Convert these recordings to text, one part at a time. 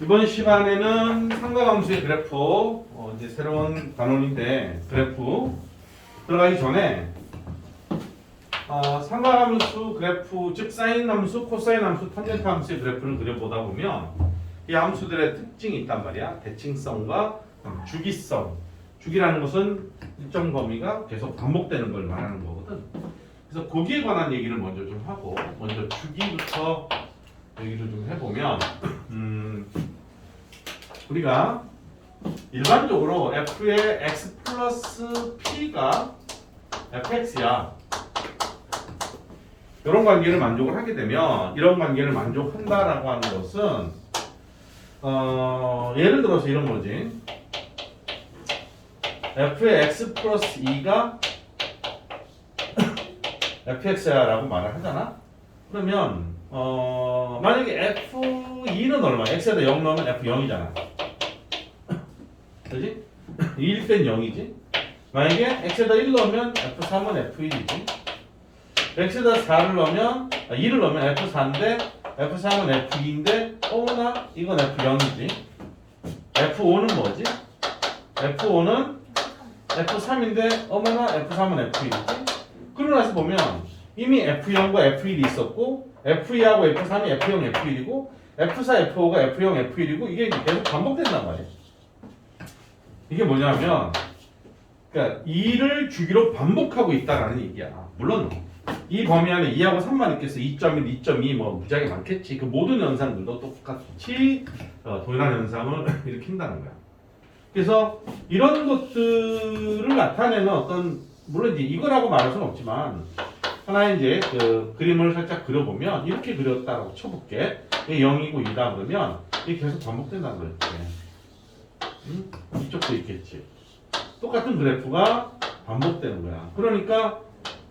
이번 시간에는 삼각함수의 그래프, 이제 새로운 단원인데 그래프 들어가기 전에 삼각함수 그래프, 즉 사인 함수, 코사인 함수, 탄젠트 함수의 그래프를 그려보다 보면 이 함수들의 특징이 있단 말이야. 대칭성과 주기성. 주기라는 것은 일정 범위가 계속 반복되는 걸 말하는 거거든. 그래서 거기에 관한 얘기를 먼저 좀 하고, 먼저 주기부터 얘기를 좀 해보면 우리가 일반적으로 f의 x 플러스 p가 fx야. 이런 관계를 만족을 하게 되면, 이런 관계를 만족한다라고 하는 것은 예를 들어서 이런 거지. f의 x 플러스 2가 fx야 라고 말을 하잖아. 그러면 만약에 f2는 얼마? x에다 0 넣으면 f0이잖아. 그지? 2일 땐 0이지. 만약에 x에다 1 넣으면 f3은 f1이지. x에다 4를 넣으면 2를 넣으면 f4인데 f3은 f2인데 어머나 이건 f0이지. f5는 뭐지? f5는 f3인데 어머나 f3은 f1이지. 그러고 나서 보면 이미 f0과 f1이 있었고 f2하고 f3이 f0, f1이고 f4, f5가 f0, f1이고 이게 계속 반복된단 말이야. 이게 뭐냐면 그러니까 2를 주기로 반복하고 있다라는 얘기야. 물론 이 범위 안에 2하고 3만 있겠어. 2.1, 2.2 뭐 무지하게 많겠지. 그 모든 현상들도 똑같이 동일한 현상을 일으킨다는 거야. 그래서 이런 것들을 나타내는 어떤, 물론 이제 이거라고 말할 수는 없지만 하나의 이제 그 그림을 살짝 그려보면 이렇게 그렸다라고 쳐볼게. 이게 0이고 2다 그러면 이게 계속 반복된다는 거였지. 이쪽도 있겠지. 똑같은 그래프가 반복되는 거야. 그러니까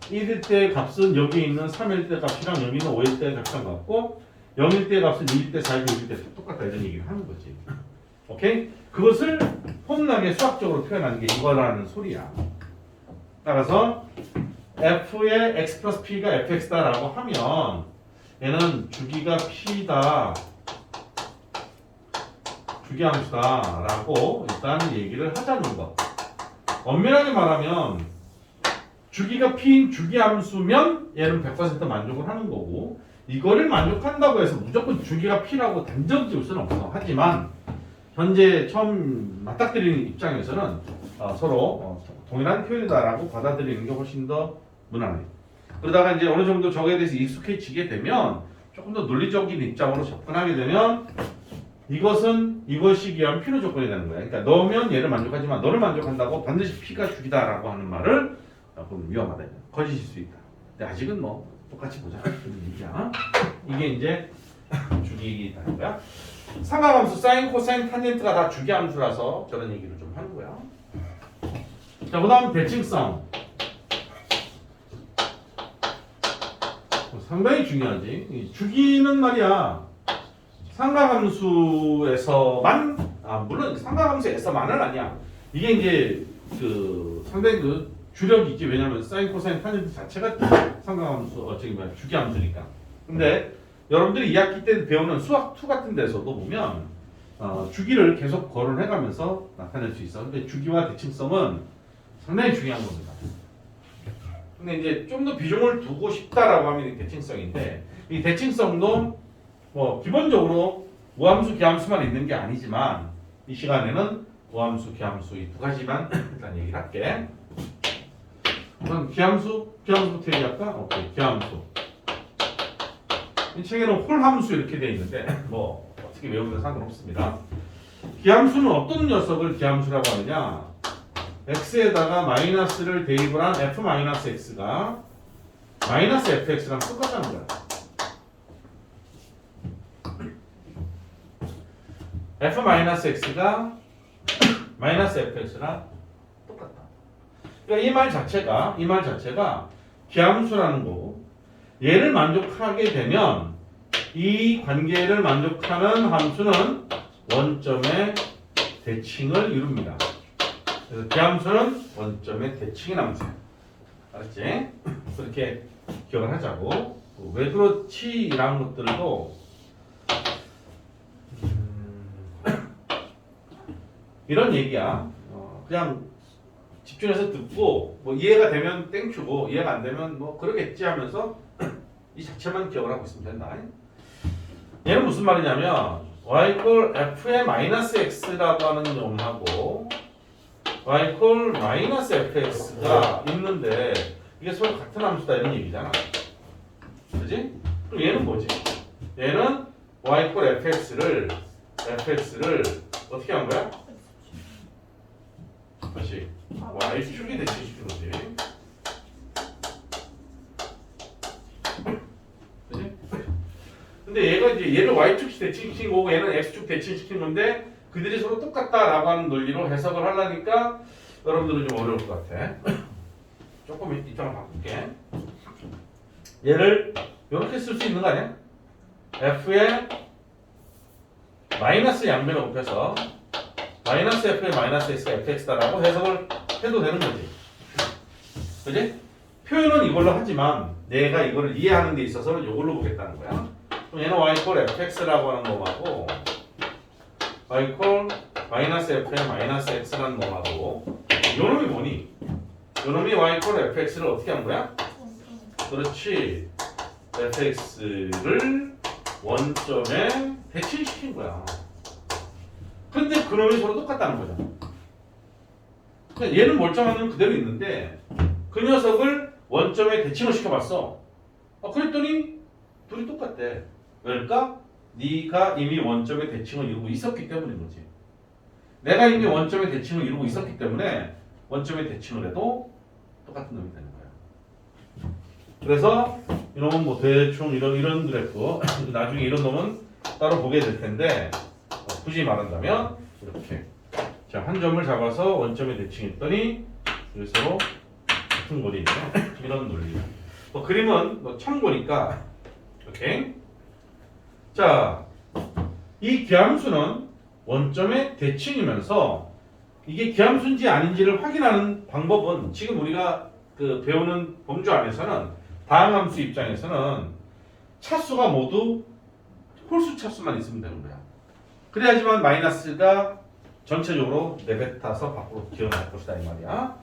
1일 때 값은 여기 있는 3일 때 값이랑 여기 있는 5일 때 값이랑 같고 0일 때 값은 2일 때, 4일 때, 6일 때 똑같다 이런 얘기를 하는 거지. 오케이? 그것을 폼나게 수학적으로 표현하는 게 이거라는 소리야. 따라서 f의 x 플러스 p가 fx다라고 하면 얘는 주기가 p다, 주기함수다라고 일단 얘기를 하자는 거. 엄밀하게 말하면 주기가 p인 주기함수면 얘는 100% 만족을 하는 거고, 이거를 만족한다고 해서 무조건 주기가 p라고 단정 지을 수는 없어. 하지만 현재 처음 맞닥뜨리는 입장에서는 서로 동일한 표현이다라고 받아들이는 게 훨씬 더 무난해. 그러다가 이제 어느 정도 저거에 대해서 익숙해지게 되면 조금 더 논리적인 입장으로 접근하게 되면 이것이 기한 필요 조건이 되는 거야. 그러니까 너면 얘를 만족하지만 너를 만족한다고 반드시 p가 주기다라고 하는 말을 그럼 위험하다. 거짓일 수 있다. 근데 아직은 뭐 똑같이 보자. 이게 이제 주기다는 거야. 삼각함수 사인, 코사인, 탄젠트가 다 주기함수라서 저런 얘기를 좀 하는 거야. 자, 그 다음 대칭성. 상당히 중요하지. 이 주기는 말이야. 삼각함수에서만, 물론 삼각함수에서만은 아니야. 이게 이제 상당히 주력이지. 왜냐면 사인, 코사인, 탄젠트 자체가 삼각함수, 주기함수니까. 근데 여러분들이 2학기 때 배우는 수학 2 같은 데서도 보면 주기를 계속 거론해가면서 나타낼 수 있어. 근데 주기와 대칭성은 상당히 중요한 겁니다. 근데 이제 좀 더 비중을 두고 싶다라고 하면 이 대칭성인데, 이 대칭성도 뭐 기본적으로 무함수, 기함수만 있는 게 아니지만 이 시간에는 무함수, 기함수 이 두 가지만 일단 얘기를 할게. 그럼 기함수부터 얘기할까? 오케이, 기함수. 이 책에는 홀함수 이렇게 되어 있는데 뭐 어떻게 외우면 상관없습니다. 기함수는 어떤 녀석을 기함수라고 하느냐? x에다가 마이너스를 대입을 한 f-x가 마이너스 fx랑 똑같다는 거야. f-x가 마이너스 fx랑 똑같다. 그러니까 이 말 자체가 기함수라는 거고, 얘를 만족하게 되면 이 관계를 만족하는 함수는 원점의 대칭을 이룹니다. 그래서 기함수는 원점의 대칭인 함수야. 알았지? 그렇게 기억을 하자고. 왜 그렇지? 이런 것들도 이런 얘기야. 그냥 집중해서 듣고 뭐 이해가 되면 땡큐고 이해가 안 되면 뭐 그러겠지 하면서 이 자체만 기억을 하고 있으면 된다. 얘는 무슨 말이냐면 y equal f의 마이너스 x라고 하는 놈하고 y equal 마이너스 fx가 있는데 이게 서로 같은 함수다 이런 얘기잖아. 그지? 그럼 얘는 뭐지? 얘는 y equal fx를 어떻게 한 거야? 다시 y축이 대칭시킨 거지. 그지? 근데 얘가 이제 얘를 y축 대칭시킨 거고 얘는 x축 대칭시킨 건데 그들이 서로 똑같다라고 하는 논리로 해석을 하려니까 여러분들은 좀 어려울 것 같아. 조금 이따가 바꿀게. 얘를 이렇게 쓸 수 있는 거 아니야? f의 마이너스 양변을 곱해서 마이너스 f의 마이너스 x가 fx다라고 해석을 해도 되는 거지. 그지? 표현은 이걸로 하지만 내가 이거를 이해하는 데 있어서는 이걸로 보겠다는 거야. 그럼 얘는 y equal fx라고 하는 놈하고 y equal 마이너스 f의 마이너스 x라는 놈하고 요놈이 뭐니? 요놈이 y equal fx를 어떻게 한 거야? 그렇지. fx를 원점에 대칭시킨 거야. 근데 그놈이 서로 똑같다는 거잖아. 그러니까 얘는 멀쩡한 놈 그대로 있는데 그 녀석을 원점에 대칭을 시켜봤어. 그랬더니 둘이 똑같대. 그러니까 네가 이미 원점에 대칭을 이루고 있었기 때문인 거지. 내가 이미 원점에 대칭을 이루고 있었기 때문에 원점에 대칭을 해도 똑같은 놈이 되는 거야. 그래서 이놈은 뭐 대충 이런 그래프 나중에 이런 놈은 따로 보게 될 텐데 굳이 말한다면 이렇게 자, 한 점을 잡아서 원점에 대칭했더니 서로 같은 거리네. 이런 논리야. 뭐 그림은 뭐 처음 보니까 오케이. 자, 이 기함수는 원점의 대칭이면서 이게 기함수인지 아닌지를 확인하는 방법은 지금 우리가 그 배우는 범주 안에서는 다항 함수 입장에서는 차수가 모두 홀수 차수만 있으면 되는 거야. 그래야지만 마이너스가 전체적으로 내뱉어서 밖으로 기어날 것이다 이 말이야.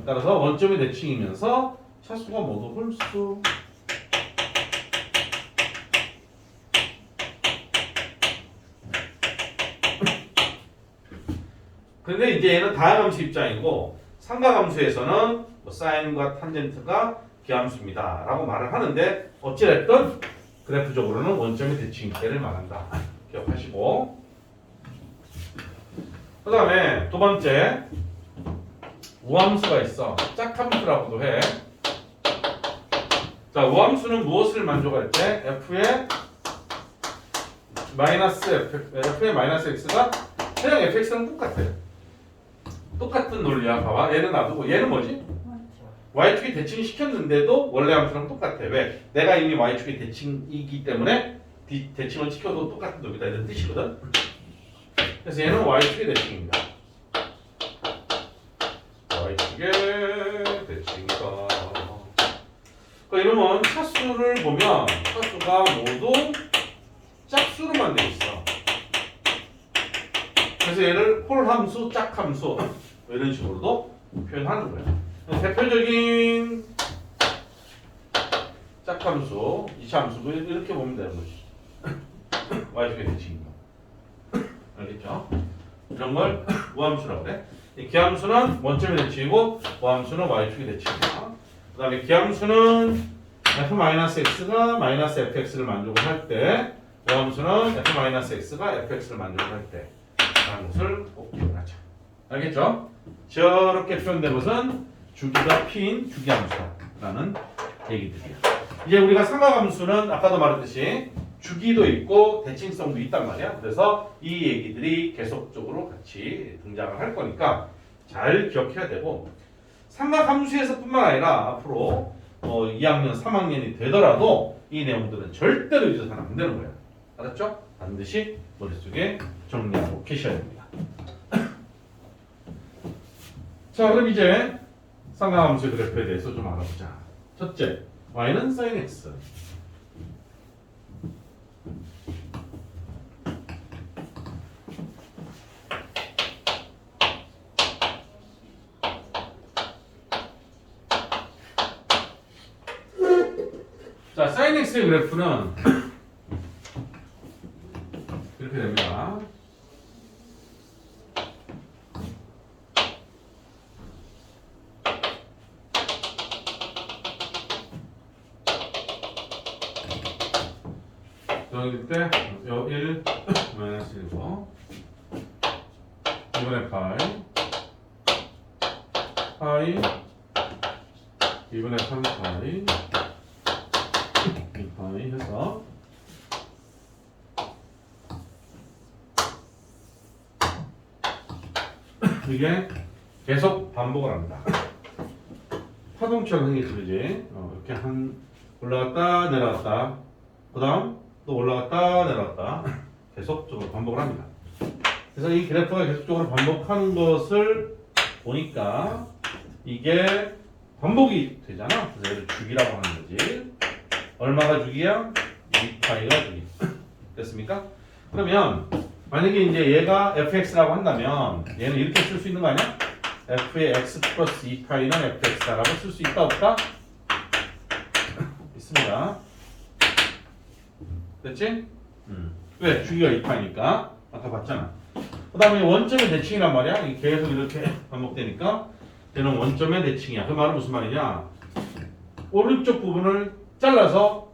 따라서 원점의 대칭이면서 차수가 모두 홀수. 근데 이제 얘는 다항함수 입장이고 삼각함수에서는 뭐 사인과 탄젠트가 기함수입니다 라고 말을 하는데 어찌됐든 그래프적으로는 원점의 대칭일 를 말한다. 기억하시고 그 다음에 두 번째 우함수가 있어. 짝함수라고도 해. 자, 우함수는 무엇을 만족할 때 f의 마이너스 x가 그냥 fx랑 똑같아요. 똑같은 논리야. 봐봐. 얘는 놔두고 얘는 뭐지? y축이 대칭 시켰는데도 원래 함수랑 똑같아. 왜? 내가 이미 y축이 대칭이기 때문에 대칭을 시켜도 똑같은 놈이다 이런 뜻이거든. 그래서 얘는 y축의 대칭입니다. y축의 대칭이다. 그러니까 이러면 차수를 보면 차수가 모두 짝수로만 돼 있어. 그래서 얘를 홀함수, 짝함수 이런 식으로도 표현하는 거예요. 대표적인 짝함수, 이차함수 이렇게 보면 되는 거지. y축의 대칭입니다. 알겠죠? 이런 걸 우함수라고 그래. 이 기함수는 원점의 대칭이고 우함수는 y축의 대칭이다. 그 다음에 기함수는 f-x가 마이너스 fx를 만족을 할 때 우함수는 f-x가 fx를 만족을 할 때 라는 것을 꼭 기억을 하자. 알겠죠? 저렇게 표현된 것은 주기가 p인 주기함수라는 얘기들이야. 이제 우리가 삼각함수는 아까도 말했듯이 주기도 있고 대칭성도 있단 말이야. 그래서 이 얘기들이 계속적으로 같이 등장을 할 거니까 잘 기억해야 되고 삼각함수에서뿐만 아니라 앞으로 2학년, 3학년이 되더라도 이 내용들은 절대로 잊어서는 안 되는 거야. 알았죠? 반드시 머릿속에 정리하고 계셔야 됩니다. 자, 그럼 이제 삼각함수의 그래프에 대해서 좀 알아보자. 첫째, y는 sin x. 자, sin x의 그래프는 이렇게 됩니다. 여기 때 1 마이너스 1고 이번에 파이 2분의 3파이 2파이 해서 이게 계속 반복을 합니다. 파동처럼 생겼지, 그지? 이렇게 한 올라갔다 내려갔다 그 다음 또 올라갔다 내려갔다 계속적으로 반복을 합니다. 그래서 이 그래프가 계속적으로 반복하는 것을 보니까 이게 반복이 되잖아. 그래서 얘를 주기라고 하는 거지. 얼마가 주기야? 2파이가 주기. 됐습니까? 그러면 만약에 이제 얘가 fx라고 한다면 얘는 이렇게 쓸 수 있는 거 아니야? f의 x 플러스 2파이는 fx다라고 쓸 수 있다 없다? 있습니다. 됐지? 왜? 주기가 2파이니까 아까 봤잖아. 그 다음에 원점의 대칭이란 말이야. 이게 계속 이렇게 반복되니까 얘는 원점의 대칭이야. 그 말은 무슨 말이냐? 오른쪽 부분을 잘라서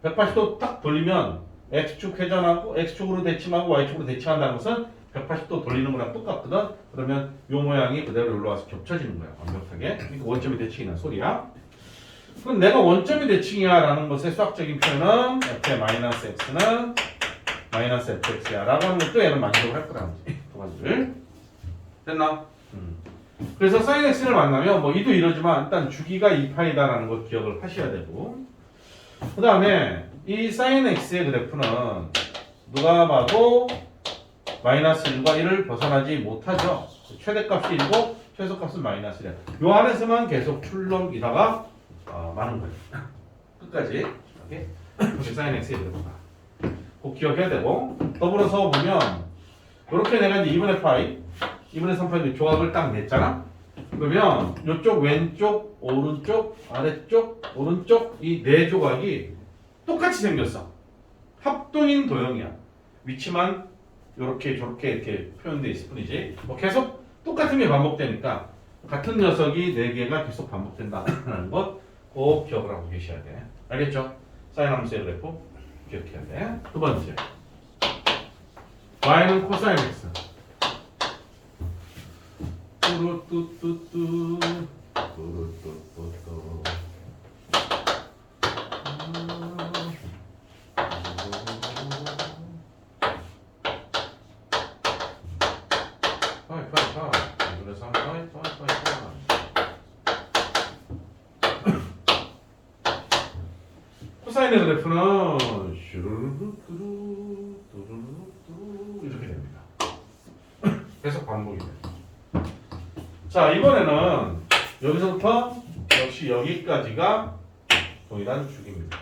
180도 딱 돌리면 x축 회전하고 x축으로 대칭하고 y축으로 대칭한다는 것은 180도 돌리는 거랑 똑같거든. 그러면 이 모양이 그대로 올라와서 겹쳐지는 거야. 완벽하게. 그러니까 원점의 대칭이란 소리야. 그럼 내가 원점의 대칭이야 라는 것의 수학적인 표현은 f의 마이너스 x는 마이너스 fx야 라고 하는 것도 얘는 만족을 할 거라는 거지. 두 가지를. 됐나? 그래서 sin x를 만나면 뭐 이도 이러지만 일단 주기가 2파이다라는 걸 기억을 하셔야 되고, 그 다음에 이 sin x의 그래프는 누가 봐도 마이너스 1과 1을 벗어나지 못하죠. 최대값이 1이고 최소값은 마이너스 1이야. 요 안에서만 계속 출렁이다가 많은 거예요. 끝까지. 이렇게 sin x의 그래프가 꼭 기억해야 되고, 더불어서 보면 이렇게 내가 이제 2분의 파이 2분의 3파이 조각을 딱 냈잖아. 그러면 이쪽 왼쪽 오른쪽 아래쪽 오른쪽 이 네 조각이 똑같이 생겼어. 합동인 도형이야. 위치만 이렇게 저렇게 이렇게 표현되어 있을 뿐이지 뭐 계속 똑같은 게 반복되니까 같은 녀석이 네 개가 계속 반복된다는 것 꼭 기억을 하고 계셔야 돼. 알겠죠? 사인 함수의 그래프 기억해야 돼. 두 번째, y는 코사인 x. 뚜루뚜뚜뚜 뚜루뚜뚜뚜. 코사인의 그래프는 슈르르뚜루 뚜루루뚜루 이렇게 됩니다. 계속 반복이 돼요. 자, 이번에는 여기서부터 역시 여기까지가 동일한 주기입니다.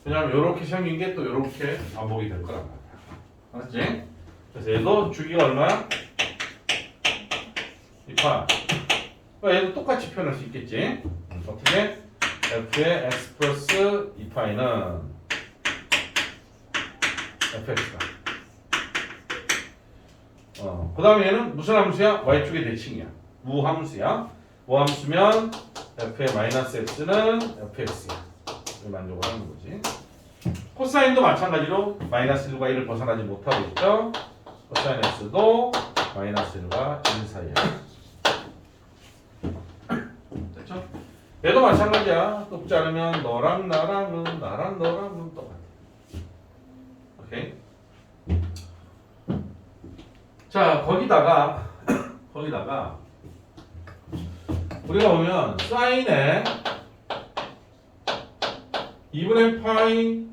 왜냐하면 이렇게 생긴 게 또 이렇게 반복이 될 거란 말이야. 알았지? 그래서 얘도 주기가 얼마야? 2파. 그러니까 얘도 똑같이 표현할 수 있겠지? 어떻게? f의 x 플러스 2파이는 fx다. 그 다음에 얘는 무슨 함수야? y축의 대칭이야. 무함수야. 무함수면 f의 마이너스 x는 fx야. 이걸 만족을 하는 거지. 코사인도 마찬가지로 마이너스 1과 1을 벗어나지 못하고 있죠. 코사인 x도 마이너스 1과 1 사이야. 됐죠? 얘도 마찬가지야. 똑지 않으면 너랑 나랑은 나랑 너랑은 똑같아. 오케이? 자, 거기다가 우리가 보면 사인에 2분의 파이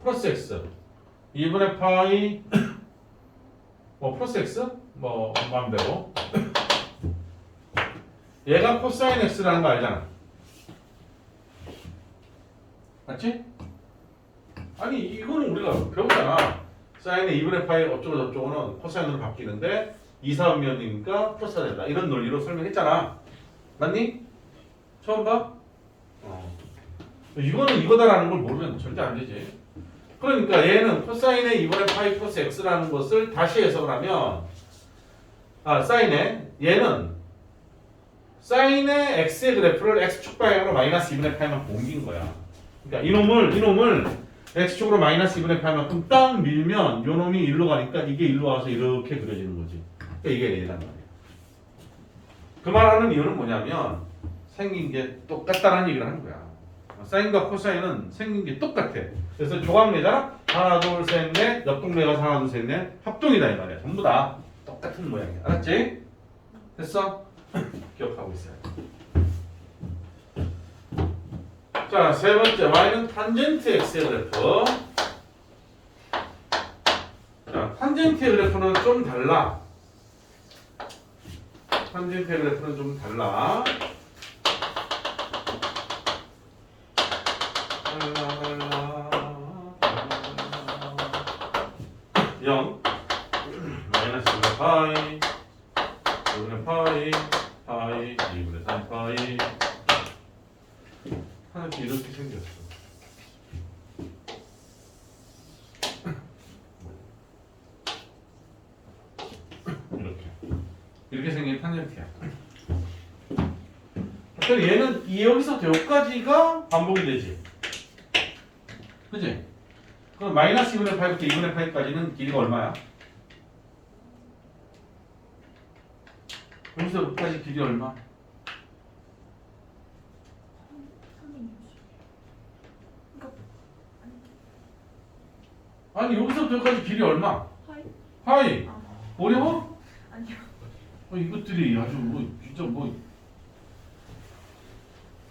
플러스 x 2분의 파이 뭐 플러스 x 뭐 마음대로 얘가 코사인 x라는 거 알잖아. 맞지? 아니 이거는 우리가 배웠잖아. 사인의 2분의 파이 어쩌고 저쩌고는 코사인으로 바뀌는데 2, 4분면이니까 플러스가 된다. 이런 논리로 설명했잖아. 맞니? 처음 봐? 이거는 이거다라는 걸 모르면 절대 안 되지. 그러니까 얘는 코사인의 2분의 파이 플러스 x라는 것을 다시 해석을 하면 사인의 얘는 사인의 x의 그래프를 x축 방향으로 마이너스 2분의 파이만큼 옮긴 거야. 그러니까 이놈을 x축으로 마이너스 2분의 파이만큼 딱 밀면 요 놈이 일로 가니까 이게 일로 와서 이렇게 그려지는 거지. 그러니까 이게 얘란 말이야. 그 말하는 이유는 뭐냐면 생긴 게 똑같다는 얘기를 하는 거야. 사인과 코사인은 생긴 게 똑같아. 그래서 조각내잖아. 하나 둘 셋 넷 옆동네 가서 하나 둘 셋 넷 합동이다 이 말이야. 전부 다 똑같은 모양이야. 알았지? 됐어? 기억하고 있어요. 자, 세 번째 y는 탄젠트 x의 그래프. 자, 탄젠트의 그래프는 좀 달라. 탄젠트의 그래프는 좀 달라. 0 마이너스 2분의 파이 2분의 파이 파이 2분의 3 파이 하나씩 이렇게 생겼어. 이렇게 생긴 탄젠트야. 그럼 얘는 여기서부터 여기까지가 반복이 되지. 그치? 그럼 마이너스 2분의 파이부터 2분의 파이까지는 길이가 얼마야? 여기서 여기까지 길이 얼마? 아니 여기서부터 여기까지 길이 얼마? 파이. 어려워? 아니요. 이것들이 아주 진짜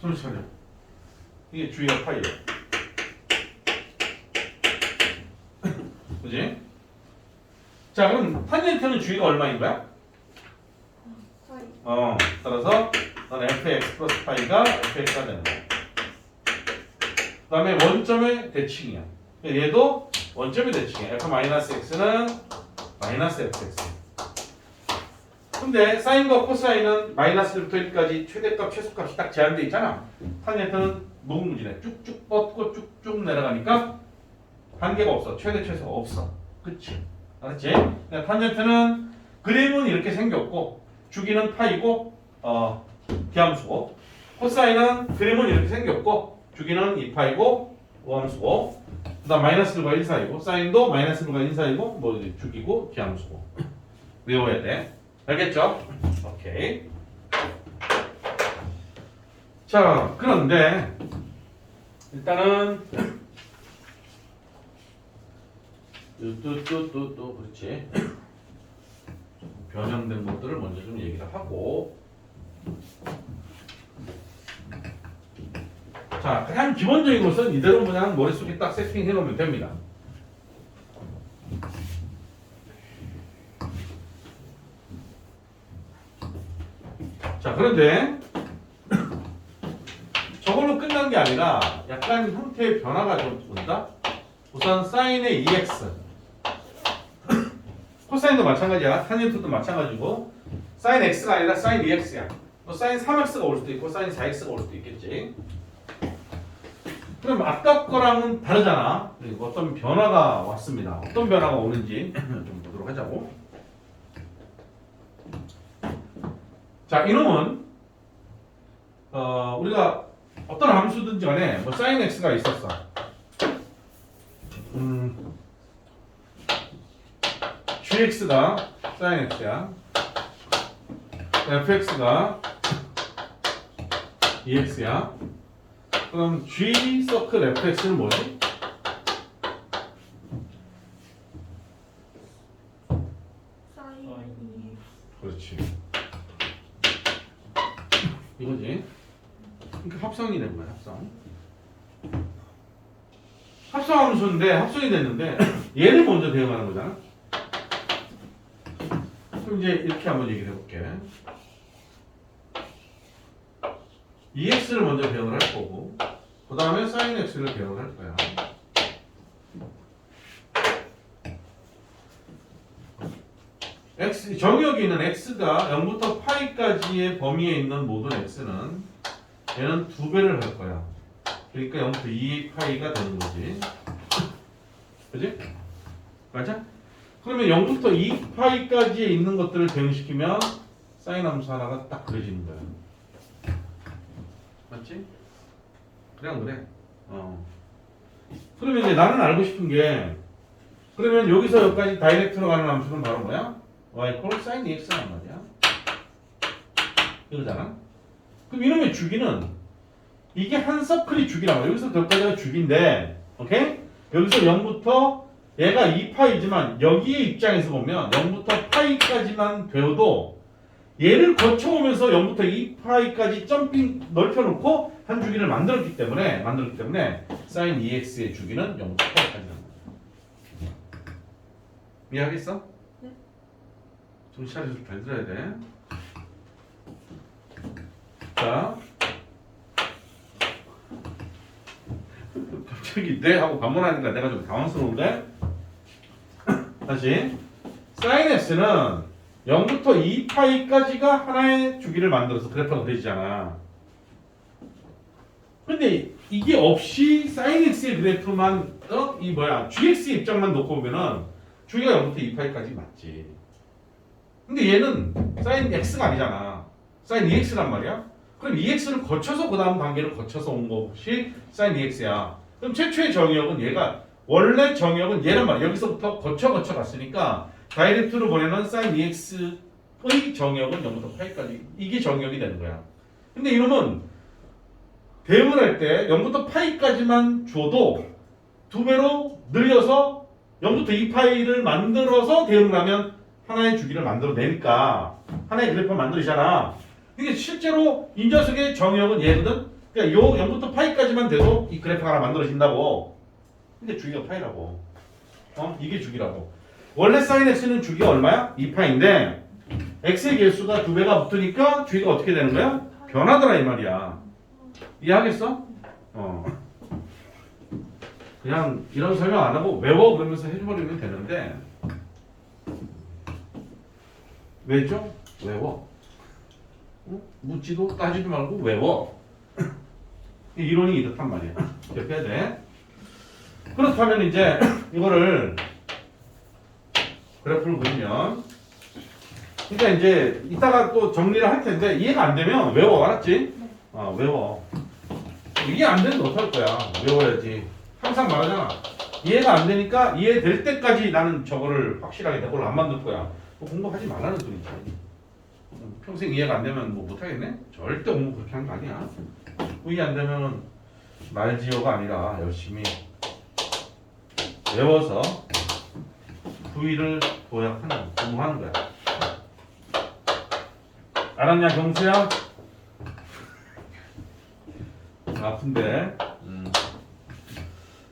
정신 차려. 이게 주위가 파이야. 그지? 자 그럼 탄젠트는 주위가 얼마인 거야? 파이. 따라서 넌 fx 플러스 파이가 fx가 되는 거야. 그 다음에 원점의 대칭이야. 얘도 원점의 대칭이야. f 마이너스 x는 마이너스 fx. 근데 사인과 코사인은 마이너스 1부터 1까지 최대값, 최소값이 딱 제한되어 있잖아. 탄젠트는 무궁무진해. 쭉쭉 뻗고 쭉쭉 내려가니까 한계가 없어. 최대, 최소가 없어. 그치? 알았지? 그러니까 탄젠트는 그림은 이렇게 생겼고 주기는 파이고 기함수고, 코사인은 그림은 이렇게 생겼고 주기는 2파이고 오함수고, 그 다음 마이너스 1과 1 사이고, 사인도 마이너스 1과 1 사이고 주기고 기함수고. 외워야 돼. 알겠죠? 오케이. 자, 그런데 일단은 또 그렇지. 변형된 것들을 먼저 좀 얘기를 하고. 자, 가장 기본적인 것은 이대로 그냥 머릿속에 딱 세팅해 놓으면 됩니다. 자, 그런데 저걸로 끝난 게 아니라 약간 형태의 변화가 좀 온다. 우선 사인의 2x, 코사인도 마찬가지야. 탄젠트도 마찬가지고 사인 x가 아니라 사인 2x야. 또 사인 3x가 올 수도 있고 사인 4x가 올 수도 있겠지. 그럼 아까 거랑은 다르잖아. 그리고 어떤 변화가 왔습니다. 어떤 변화가 오는지 좀 보도록 하자고. 자, 이놈은 우리가 어떤 함수든지 간에 뭐 sin x가 있었어. gx가 sin x야. fx가 ex야. 그럼 g 서클 fx는 뭐지? 사인. 그렇지. 이거지. 그러니까 합성이 된 거야, 합성. 합성함수인데 합성이 됐는데 얘를 먼저 대응하는 거잖아. 그럼 이제 이렇게 한번 얘기를 해볼게. EX를 먼저 배열을 할 거고, 그 다음에 sin X를 배열을 할 거야. X, 정역이 있는 X가 0부터 파이까지의 범위에 있는 모든 X는 얘는 2배를 할 거야. 그러니까 0부터 2파이가 되는 거지. 그지? 맞아? 그러면 0부터 2파이까지에 있는 것들을 대응시키면 사인 함수 하나가 딱 그려지는 거야. 맞지? 그래 안 그래? 그러면 이제 나는 알고 싶은 게 그러면 여기서 여기까지 다이렉트로 가는 함수는 바로 뭐야? y sin ex란 말이야. 이거잖아. 그럼 이놈의 주기는 이게 한 서클이 주기란 말이야. 여기서 여기까지가 주기인데, 오케이? 여기서 0부터 얘가 2파이지만 여기의 입장에서 보면 0부터 파이까지만 되어도 얘를 거쳐오면서 0부터 2파이까지 점핑 넓혀놓고 한 주기를 만들었기 때문에 sin 2x의 주기는 0부터 파이까지란 말이야. 이해하겠어? 네. 정신 차려서 잘 들어야 돼. 자, 갑자기 네 하고 반문하니까 내가 좀 당황스러운데. 다시 sin x는 0부터 2파이까지가 하나의 주기를 만들어서 그래프가 그려지잖아. 근데 이게 없이 sin x의 그래프만 gx의 입장만 놓고 보면은 주기가 0부터 2파이까지 맞지. 근데 얘는 sin x가 아니잖아. sin 2x란 말이야. 그럼 2x를 거쳐서 그 다음 단계를 거쳐서 온 것이 sin 2x야. 그럼 최초의 정의역은 얘가 원래 정의역은 얘란 말이야. 여기서부터 거쳐 갔으니까 다이렉트로 보내는 sin 2x의 정의역은 0부터 파이까지 이게 정의역이 되는 거야. 근데 이놈은 대응을 할 때 0부터 파이까지만 줘도 두 배로 늘려서 0부터 2파이를 만들어서 대응을 하면 하나의 주기를 만들어내니까 하나의 그래프를 만들잖아. 이게 실제로 이 녀석의 정의역은 얘거든. 그러니까 요 0부터 파이까지만 돼도 이 그래프가 하나 만들어진다고. 근데 주기가 파이라고. 이게 주기라고. 원래 sin x는 주기가 얼마야? 2파인데 x의 개수가 두 배가 붙으니까 주기가 어떻게 되는 거야? 변하더라 이 말이야. 이해하겠어? 그냥 이런 설명 안 하고 외워 그러면서 해버리면 되는데 왜죠? 외워. 묻지도 따지도 말고 외워. 이론이 이렇단 말이야. 기억해야 돼. 그렇다면 이제 이거를 그래프를 그리면 그러니까 이제 이따가 또 정리를 할 텐데 이해가 안 되면 외워. 알았지? 외워. 이해 안 되면 어떡할 거야. 외워야지. 항상 말하잖아. 이해가 안 되니까 이해될 때까지 나는 저거를 확실하게 내 걸로 안 만들 거야. 공부하지 말라는 소리지. 평생 이해가 안 되면 뭐 못하겠네? 절대 공부 그렇게 하는 거 아니야. 이해 안 되면 말지어가 아니라 열심히 외워서 부위를 도약하는 공부하는 거야. 알았냐 경수야? 아픈데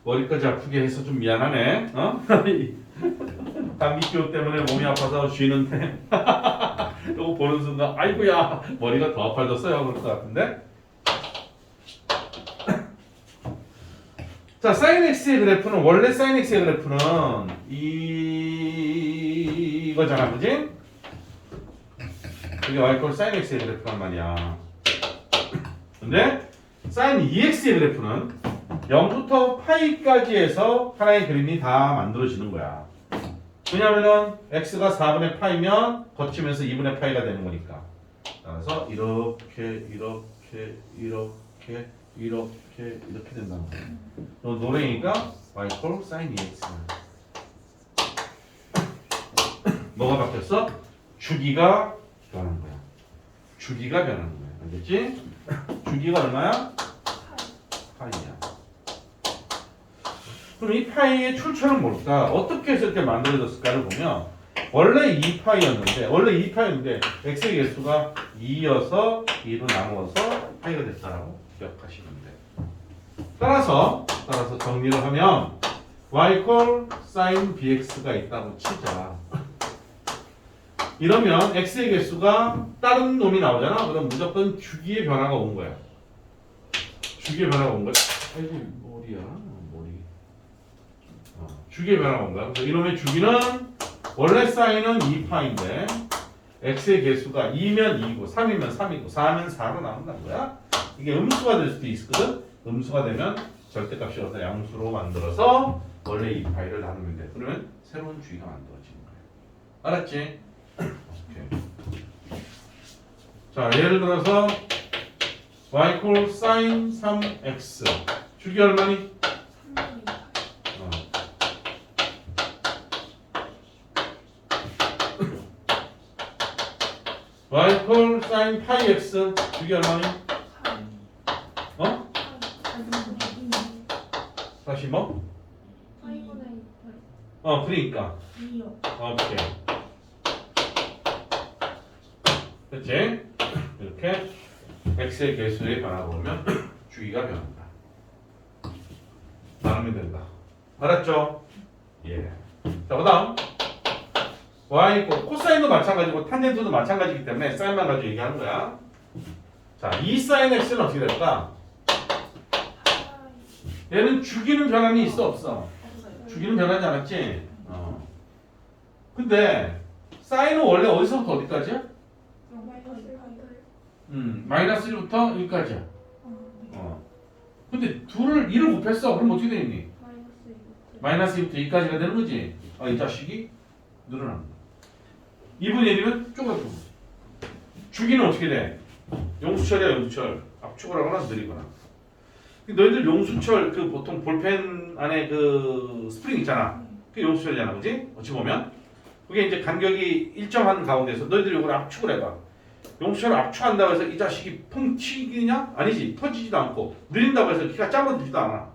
머리까지 아프게 해서 좀 미안하네. 감기 기운 때문에 몸이 아파서 쉬는데 이거 보는 순간 아이고야 머리가 더 아파졌어요 그럴 것 같은데. 자, sin x의 그래프는 원래 sin x의 그래프는 이거잖아, 그지? 이게 y sin x의 그래프란 말이야. 근데 sin 2x의 그래프는 0부터 파이까지 해서 하나의 그림이 다 만들어지는 거야. 왜냐면은 x가 4분의 파이면 거치면서 2분의 파이가 되는 거니까. 따라서 이렇게 된다는 거야. 노랭이니까 y sin 2x. 뭐가 바뀌었어? 주기가 변한 거야. 주기가 변하는 거야. 알겠지? 주기가 얼마야? 파이야. 그럼 이 파이의 출처는 뭘까? 어떻게 해서 이렇게 만들어졌을까를 보면 원래 2파이였는데 x의 개수가 2여서 2로 나누어서 파이가 됐다라고 기억하시면 돼. 따라서 정리를 하면 y sin bx가 있다고 치자. 이러면 x의 개수가 다른 놈이 나오잖아. 그럼 무조건 주기의 변화가 온 거야. 주기의 변화가 온 거야. 아이고 머리야. 주기의 변화가 온 거야. 그래서 이놈의 주기는 원래 사인은 2파인데 x의 개수가 2면 2고 3이면 3이고 4면 4로 나온다는 거야. 이게 음수가 될 수도 있거든. 음수가 되면 절대값이 어서 양수로 만들어서 원래 이 파이를 나누면 돼. 그러면 새로운 주기가 만들어지는 거야. 알았지? 오케이. 자, 예를 들어서 y equal sin 3x 주기 얼마니? 3분의 어. y equal sin pi x 주기 얼마니? 8. 어? 다시 뭐? 8분의 그러니까 2요. 오케이. 그치? 이렇게 x의 개수에 변화가 오면 주기가 변한다. 나누면 된다. 알았죠? 예. 자, 그 다음 y 코사인도 마찬가지고 탄젠트도 마찬가지이기 때문에 사인만 가지고 얘기하는 거야. 자, 이 사인 x는 어떻게 될까? 얘는 주기는 변함이 있어 없어? 주기는 변하지 않았지? 근데 사인은 원래 어디서부터 어디까지야? 마이너스 1부터 1까지야. 근데 둘을 1을 곱했어. 그럼 어떻게 되니? 마이너스 2부터 2까지가 되는 거지. 이 자식이 늘어나는 거야. 2분의 1이면 쪼그라들고. 주기는 어떻게 돼? 용수철이야, 용수철. 압축을 하거나 느리거나. 너희들 용수철 그 보통 볼펜 안에 그 스프링 있잖아. 그게 용수철이잖아, 그지? 어찌 보면 그게 이제 간격이 일정한 가운데서 너희들이 이걸 압축을 해봐. 용수철을 압축한다고 해서 이 자식이 펑 튀기냐? 아니지. 터지지도 않고 느린다고 해서 키가 작아지지도 않아.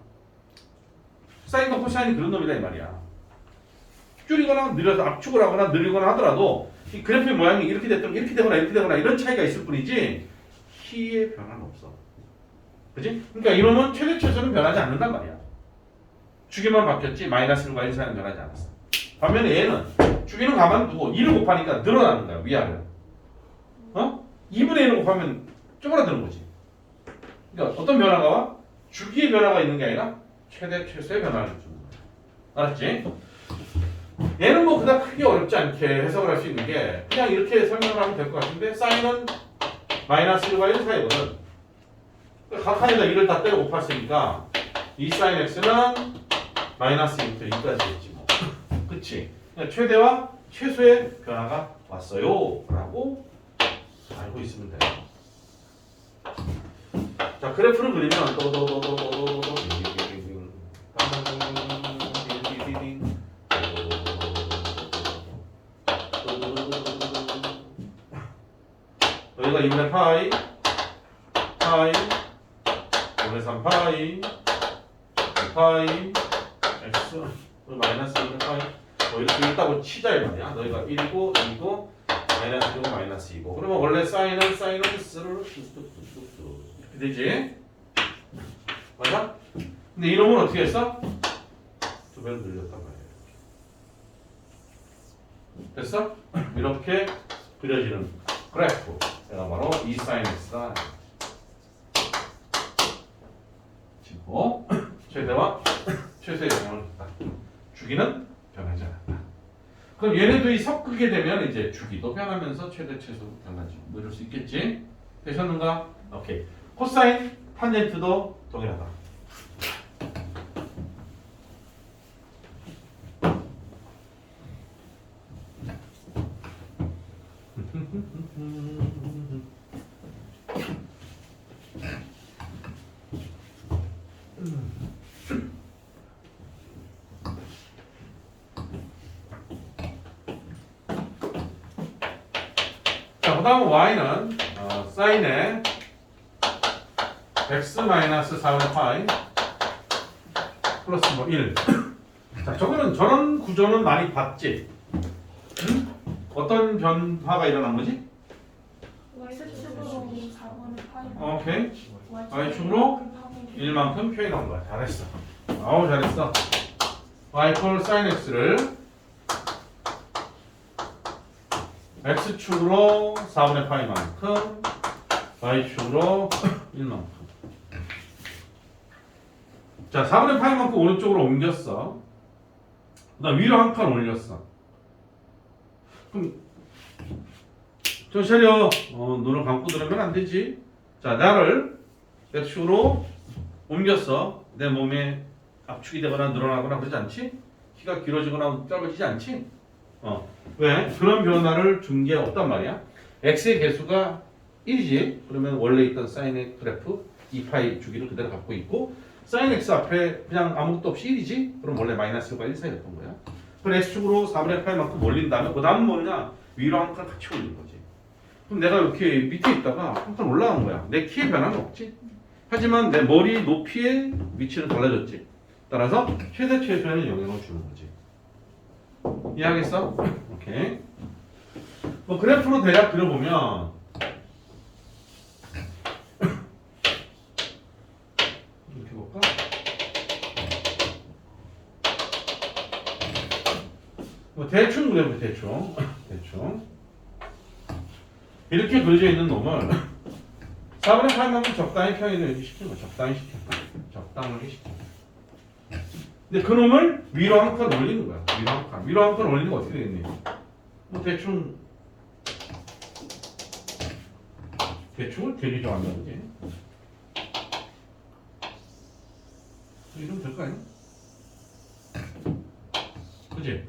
사인과 코사인이 그런 놈이다 이 말이야. 줄이거나 늘려서 압축을 하거나 늘리거나 하더라도 이 그래프의 모양이 이렇게 됐든 이렇게 되거나 이렇게 되거나 이런 차이가 있을 뿐이지 키의 변화는 없어. 그지? 그러니까 이놈은 최대 최소는 변하지 않는단 말이야. 주기만 바뀌었지 마이너스 1과 1 사이는 변하지 않았어. 반면에 얘는 주기는 가만두고 2를 곱하니까 늘어나는 거야. 위아래로. 2분의 1을 곱하면 쪼그라드는 거지. 그러니까 어떤 변화가 와? 주기의 변화가 있는 게 아니라 최대 최소의 변화를 주는 거야. 알았지? 얘는 뭐 그닥 크게 어렵지 않게 해석을 할 수 있는 게 그냥 이렇게 설명을 하면 될 것 같은데 사인은 마이너스 1과 1 사이거든. 각 칸에다 1을 다 떼고 곱했으니까 이 사인 x는 마이너스 1부터 2까지겠지 뭐. 그치? 그러니까 최대와 최소의 변화가 왔어요 라고 알고 있으면 돼요. 자, 그래프를 그리면 여기가 2분의 파이 5분의 3 파이 x 마이너스 2분의 파이 이렇게 있다고 치자 이 말이야. 너희가 1이고 2고 마이너스 1이고 마이너스 2고 그러면 원래 사인은 스르르 뚝뚝뚝뚝 이렇게 되지? 맞아? 근데 이놈은 어떻게 했어? 두 배로 늘렸단 말이야. 됐어? 이렇게 그려지는 그래프 얘가 바로 이 사인 x다. 지고 최대와 최소의 영향을 줬다. 주기는 변하지 않았다. 그럼 얘네들이 섞이게 되면 이제 주기도 변하면서 최대 최소도 변하지. 뭐 이럴 수 있겠지? 되셨는가? 오케이. 코사인 탄젠트도 동일하다. 자, 그 다음 y는 사인의 x 마이너스 4분의 파이 플러스 뭐 1. 자, 저런 구조는 많이 봤지? 응? 어떤 변화가 일어난 거지? X축으로 4분의 8. 오케이. y축으로 1만큼 표현한 거야. 잘했어. 아우 잘했어. y equal sin x를 x축으로 4분의 파이만큼 y축으로 1만큼. 자, 4분의 파이만큼 오른쪽으로 옮겼어. 그 다음 위로 한 칸 올렸어. 그럼 좀 차려. 눈을 감고 들으면 안 되지. 자, 나를 x축으로 옮겼어. 내 몸에 압축이 되거나 늘어나거나 그러지 않지? 키가 길어지거나 짧아지지 않지? 왜? 그런 변화를 준 게 없단 말이야. x의 개수가 1이지. 그러면 원래 있던 사인의 그래프 2파이 주기를 그대로 갖고 있고 사인 x 앞에 그냥 아무것도 없이 1이지. 그럼 원래 마이너스 1과 1 사이였던 거야. 그럼 x축으로 4분의 파이만큼 올린 다음에 그 다음 뭐냐? 위로 한 칸 같이 올린 거지. 그럼 내가 이렇게 밑에 있다가 한 칸 올라간 거야. 내 키에 변화는 없지. 하지만 내 머리 높이의 위치는 달라졌지. 따라서 최대 최소에는 영향을 주는 거지. 이해하겠어? 오케이. 뭐 그래프로 대략 그려보면 이렇게 볼까? 뭐 대충 그려보 대충 이렇게 그려져 있는 놈을 4분의 8만큼 적당히 평행을 시키는 거야. 적당히 시켜. 근데 그 놈을 위로 한 칸 올리는 거야. 위로 한 칸 올리는 거 어떻게 되겠니? 뭐 대충을 되게 좋아한다, 그지? 이러면 될 거 아니야? 그지?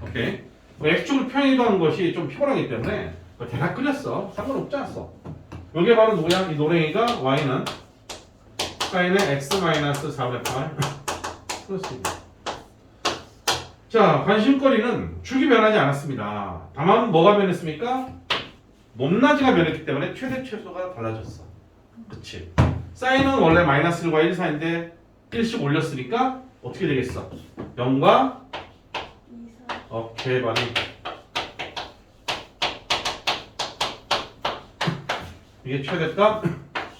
오케이. 뭐 X축을 평행이동한 것이 좀 피곤하기 때문에 뭐 대략 그렸어. 상관없지 않았어. 요게 바로 누구야? 이 노랭이가 Y는 사인의 X-4분의 8 플러스 1. 자, 관심거리는 축이 변하지 않았습니다. 다만 뭐가 변했습니까? 높낮이가 변했기 때문에 최대 최소가 달라졌어. 그치? 사인은 원래 마이너스 1과 1 사이인데 1씩 올렸으니까 어떻게 되겠어? 0과 오케이 바리. 이게 최대값,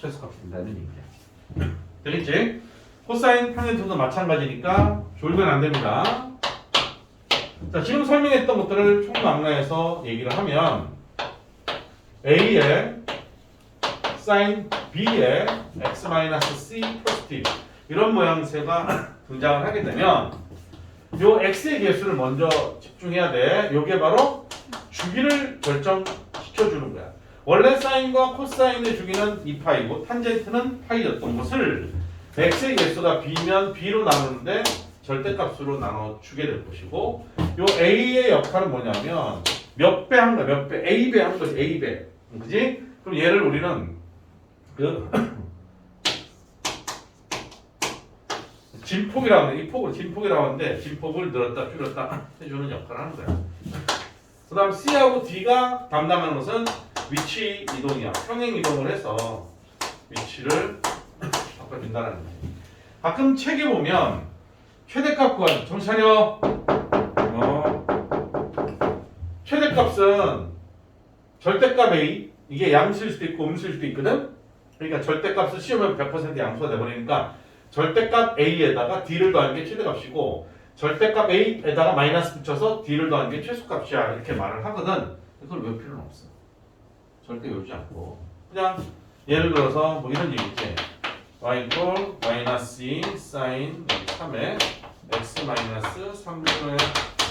최소값이 된다는 얘기야. 되겠지? 코사인 평행도도 마찬가지니까 졸면 안 됩니다. 자, 지금 설명했던 것들을 총망라해서 얘기를 하면 A에 사인 B에 x-c 플러스 t 이런 모양새가 등장을 하게 되면 요 x의 개수를 먼저 집중해야 돼. 요게 바로 주기를 결정시켜주는 거야. 원래 사인과 코사인의 주기는 2파이고 탄젠트는 파이였던 것을 x의 개수가 b면 b로 나누는데 절대값으로 나눠주게 될 것이고 요 a의 역할은 뭐냐면 몇 배 한 거야. 몇 배? a배 한 거지. a배. 그지? 그럼 얘를 우리는 그 진폭이라고 하는데 이 폭을 진폭이라고 하는데 진폭을 늘었다 줄였다 해주는 역할을 하는 거야. 그 다음 C하고 D가 담당하는 것은 위치 이동이야. 평행 이동을 해서 위치를 바꿔준다는 거지. 가끔 책에 보면 최대값 구하는 정신 차려. 최대값은 절대값 A 이게 양수일 수도 있고 음수일 수도 있거든. 그러니까 절대값을 씌우면 100% 양수가 돼버리니까 절대값 A에다가 D를 더하는 게 최대값이고 절대값 A에다가 마이너스 붙여서 D를 더하는 게 최소값이야 이렇게 말을 하거든. 그걸 외울 필요는 없어. 절대 외우지 않고 그냥 예를 들어서 뭐 이런 얘기지. y 이퀄 마이너스 2 사인 3에 x 마이너스 3분의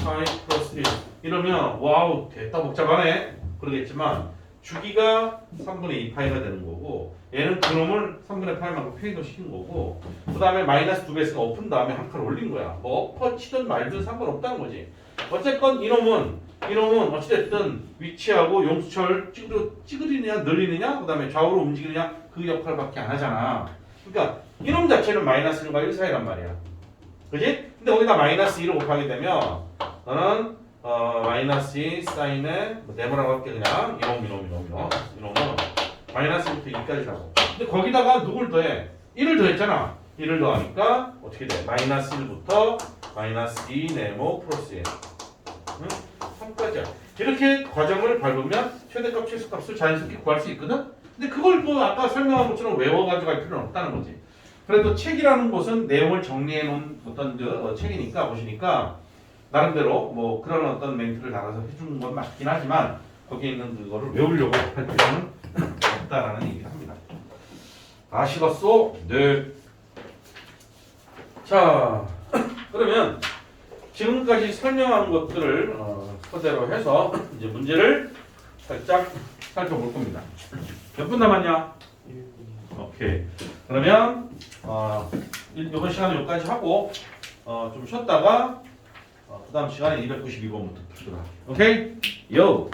파이 플러스 1 이러면 와우 됐다 복잡하네 그러겠지만 주기가 3분의 2파이가 되는 거고 얘는 그놈을 3분의 파이만큼 페이더 시킨 거고 그 다음에 마이너스 2배 있으니까 엎은 다음에 한 칸 올린 거야. 뭐 엎어 치든 말든 상관없다는 거지. 어쨌건 이놈은 어찌됐든 위치하고 용수철 찌그리느냐 늘리느냐 그 다음에 좌우로 움직이느냐 그 역할밖에 안 하잖아. 그러니까 이놈 자체는 마이너스 1과 1 사이란 말이야. 그지? 근데 거기다 마이너스 2를 곱하게 되면 너는 마이너스 2 사인에 뭐 네모라고 할게 그냥 이놈은 마이너스 1부터 2까지라고. 근데 거기다가 누굴 더해? 1을 더했잖아. 1을 더하니까 어떻게 돼? 마이너스 1부터 마이너스 2 네모 플러스 1 응? 3까지야. 이렇게 과정을 밟으면 최대값 최소값을 자연스럽게 구할 수 있거든? 근데 그걸 뭐 아까 설명한 것처럼 외워가지고 갈 필요는 없다는 거지. 그래도 책이라는 곳은 내용을 정리해 놓은 어떤 책이니까 보시니까 나름대로 뭐 그런 어떤 멘트를 달아서 해주는 건 맞긴 하지만 거기에 있는 그거를 외우려고 할 필요는 없다라는 얘기를 합니다. 아시겠소? 네. 자, 그러면 지금까지 설명한 것들을 토대로 해서 이제 문제를 살짝 살펴볼 겁니다. 몇 분 남았냐? 오케이. 그러면 이번 시간은 여기까지 하고 좀 쉬었다가 그 다음 시간에 292번부터 풀도록 할게요. 오케이? 요!